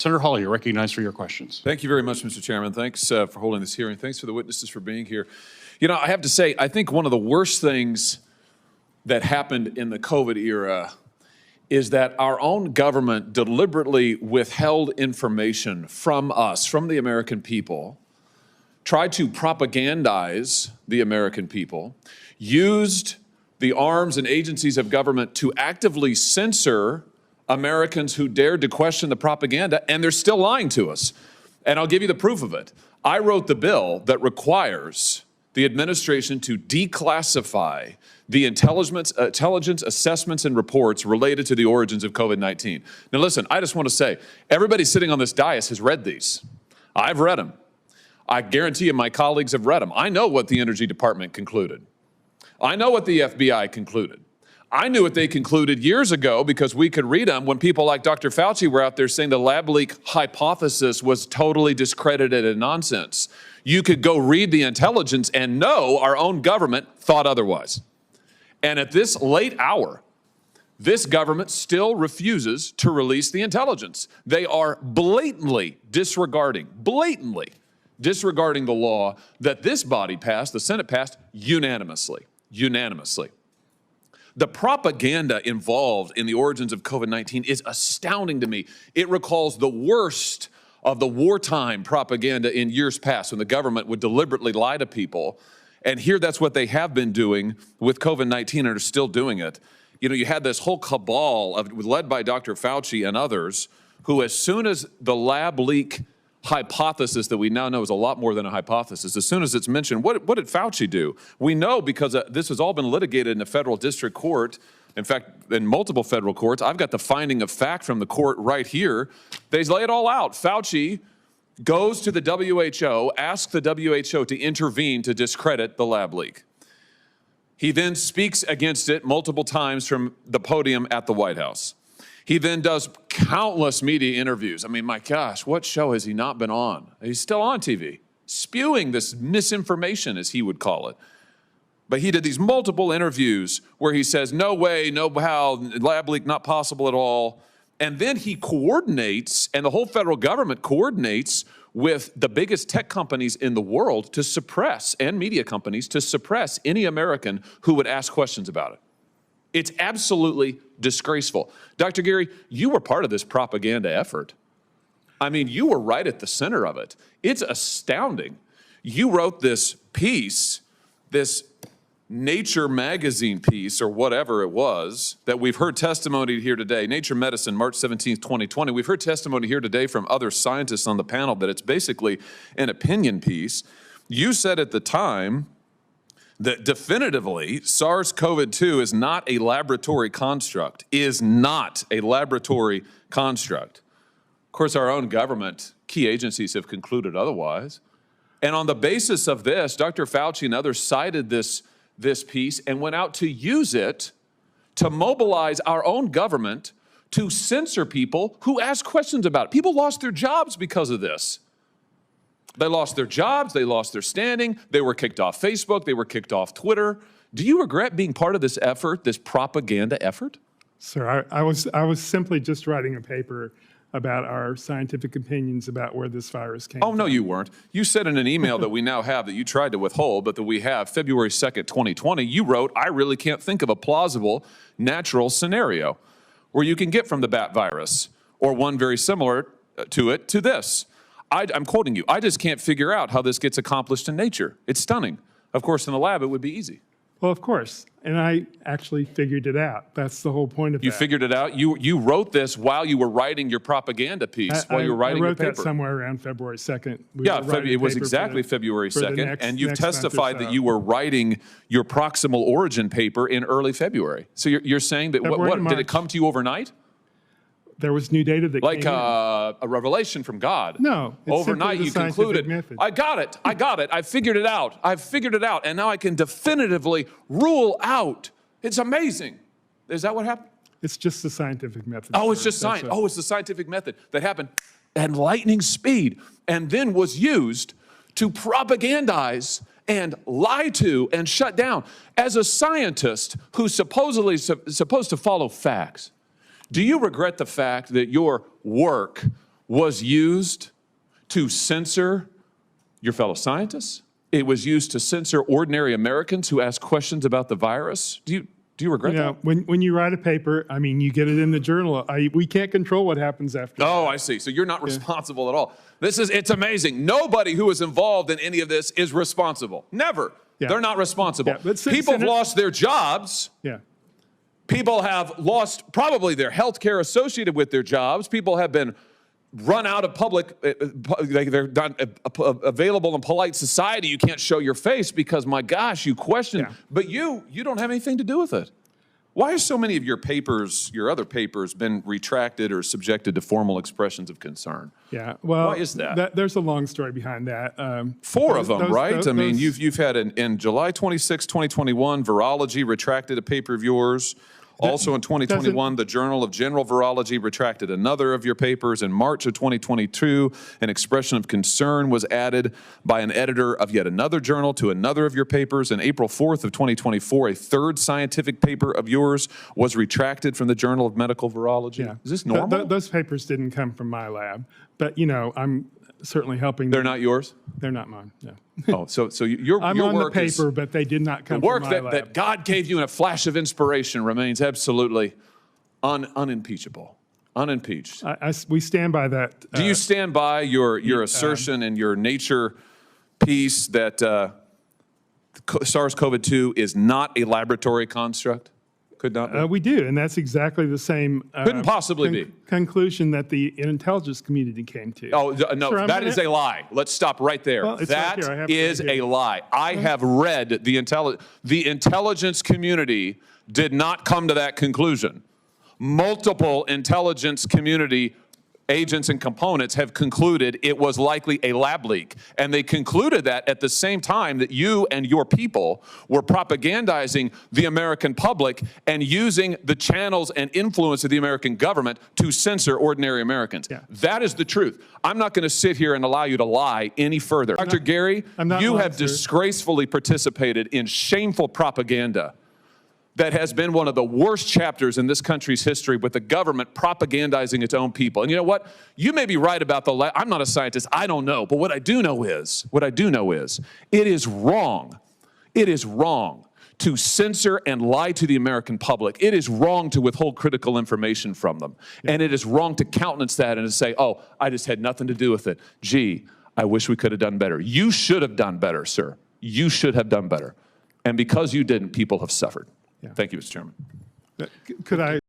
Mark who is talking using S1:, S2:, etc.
S1: Senator Hawley, you're recognized for your questions.
S2: Thank you very much, Mr. Chairman. Thanks for holding this hearing. Thanks for the witnesses for being here. You know, I have to say, I think one of the worst things that happened in the COVID era is that our own government deliberately withheld information from us, from the American people, tried to propagandize the American people, used the arms and agencies of government to actively censor Americans who dared to question the propaganda, and they're still lying to us. And I'll give you the proof of it. I wrote the bill that requires the administration to declassify the intelligence assessments and reports related to the origins of COVID-19. Now listen, I just want to say, everybody sitting on this dais has read these. I've read them. I guarantee you my colleagues have read them. I know what the Energy Department concluded. I know what the FBI concluded. I knew what they concluded years ago because we could read them when people like Dr. Fauci were out there saying the lab leak hypothesis was totally discredited and nonsense. You could go read the intelligence and know our own government thought otherwise. And at this late hour, this government still refuses to release the intelligence. They are blatantly disregarding the law that this body passed, the Senate passed, unanimously. The propaganda involved in the origins of COVID-19 is astounding to me. It recalls the worst of the wartime propaganda in years past when the government would deliberately lie to people. And here that's what they have been doing with COVID-19 and are still doing it. You know, you had this whole cabal led by Dr. Fauci and others who, as soon as the lab leak hypothesis that we now know is a lot more than a hypothesis, as soon as it's mentioned, what did Fauci do? We know because this has all been litigated in a federal district court. In fact, in multiple federal courts. I've got the finding of fact from the court right here. They lay it all out. Fauci goes to the WHO, asks the WHO to intervene to discredit the lab leak. He then speaks against it multiple times from the podium at the White House. He then does countless media interviews. I mean, my gosh, what show has he not been on? He's still on TV, spewing this misinformation, as he would call it. But he did these multiple interviews where he says, no way, no how, lab leak not possible at all. And then he coordinates, and the whole federal government coordinates with the biggest tech companies in the world to suppress, and media companies, to suppress any American who would ask questions about it. It's absolutely disgraceful. Dr. Garry, you were part of this propaganda effort. I mean, you were right at the center of it. It's astounding. You wrote this piece, this Nature magazine piece, or whatever it was, that we've heard testimony here today, Nature Medicine, March 17th, 2020. We've heard testimony here today from other scientists on the panel that it's basically an opinion piece. You said at the time that definitively SARS-CoV-2 is not a laboratory construct, Of course, our own government, key agencies have concluded otherwise. And on the basis of this, Dr. Fauci and others cited this piece and went out to use it to mobilize our own government to censor people who ask questions about it. People lost their jobs because of this. They lost their jobs, they lost their standing, they were kicked off Facebook, they were kicked off Twitter. Do you regret being part of this effort, this propaganda effort?
S3: Sir, I was simply just writing a paper about our scientific opinions about where this virus came from.
S2: Oh, no, you weren't. You said in an email that we now have that you tried to withhold, but that we have February 2nd, 2020, you wrote, I really can't think of a plausible natural scenario where you can get from the bat virus or one very similar to it to this. I'm quoting you, I just can't figure out how this gets accomplished in nature. It's stunning. Of course, in the lab, it would be easy.
S3: Well, of course. And I actually figured it out. That's the whole point of that.
S2: You figured it out? You wrote this while you were writing your propaganda piece, while you were writing your paper.
S3: I wrote that somewhere around February 2nd.
S2: Yeah, it was exactly February 2nd. And you've testified that you were writing your proximal origin paper in early February. So you're saying that, what did it come to you overnight?
S3: There was new data that
S2: like
S3: came in.
S2: A revelation from God.
S3: No.
S2: Overnight you concluded,
S3: method.
S2: I got it, I figured it out, and now I can definitively rule out. It's amazing. Is that what happened?
S3: It's just the scientific method.
S2: Oh, it's just science. Oh, it's the scientific method that happened at lightning speed and then was used to propagandize and lie to and shut down. As a scientist who's supposedly supposed to follow facts, do you regret the fact that your work was used to censor your fellow scientists. It was used to censor ordinary Americans who ask questions about the virus. Do you regret
S3: You know,
S2: that?
S3: when you write a paper, I mean, you get it in the journal. We can't control what happens after.
S2: Oh, I see. So you're not responsible at all. It's amazing. Nobody who is involved in any of this is responsible. Never.
S3: Yeah.
S2: They're not responsible.
S3: Yeah, but
S2: People have lost their jobs.
S3: Yeah.
S2: People have lost probably their health care associated with their jobs. People have been run out of public, they're not available in polite society. You can't show your face because, my gosh, you question.
S3: Yeah.
S2: But you don't have anything to do with it. Why have so many of your papers, your other papers, been retracted or subjected to formal expressions of concern?
S3: Yeah, well,
S2: Why is that?
S3: There's a long story behind that.
S2: Four of them, right? I mean,
S3: those-
S2: you've had in July 26, 2021, Virology retracted a paper of yours. Also in 2021, the Journal of General Virology retracted another of your papers. In March of 2022, an expression of concern was added by an editor of yet another journal to another of your papers. In April 4th of 2024, a third scientific paper of yours was retracted from the Journal of Medical Virology.
S3: Yeah.
S2: Is this normal?
S3: Those papers didn't come from my lab, but you know, I'm certainly helping.
S2: They're not yours?
S3: They're not mine. No.
S2: Oh, so your
S3: I'm
S2: your
S3: on the
S2: work is...
S3: paper, but they did not come
S2: The work
S3: from my
S2: that,
S3: lab.
S2: that God gave you in a flash of inspiration remains absolutely unimpeachable, unimpeached.
S3: We stand by that.
S2: Do you stand by your assertion in your Nature piece that SARS-CoV-2 is not a laboratory construct? Could not be?
S3: We do, and that's exactly the same
S2: Couldn't possibly be.
S3: conclusion that the intelligence community came to.
S2: Oh, no,
S3: Sir,
S2: that is a lie. Let's stop right there.
S3: Well, it's right
S2: That
S3: here. I have it
S2: is
S3: right here.
S2: a lie. I have read the intelligence community did not come to that conclusion. Multiple intelligence community agents and components have concluded it was likely a lab leak. And they concluded that at the same time that you and your people were propagandizing the American public and using the channels and influence of the American government to censor ordinary Americans.
S3: Yeah.
S2: That is the truth. I'm not going to sit here and allow you to lie any further. Dr. Garry, you have disgracefully participated in shameful propaganda that has been one of the worst chapters in this country's history, with the government propagandizing its own people. And you know what? You may be right about I'm not a scientist, I don't know, but what I do know is, it is wrong. It is wrong to censor and lie to the American public. It is wrong to withhold critical information from them. Yeah. And it is wrong to countenance that and to say, oh, I just had nothing to do with it. Gee, I wish we could have done better. You should have done better, sir. You should have done better. And because you didn't, people have suffered. Yeah. Thank you, Mr. Chairman.
S3: Could I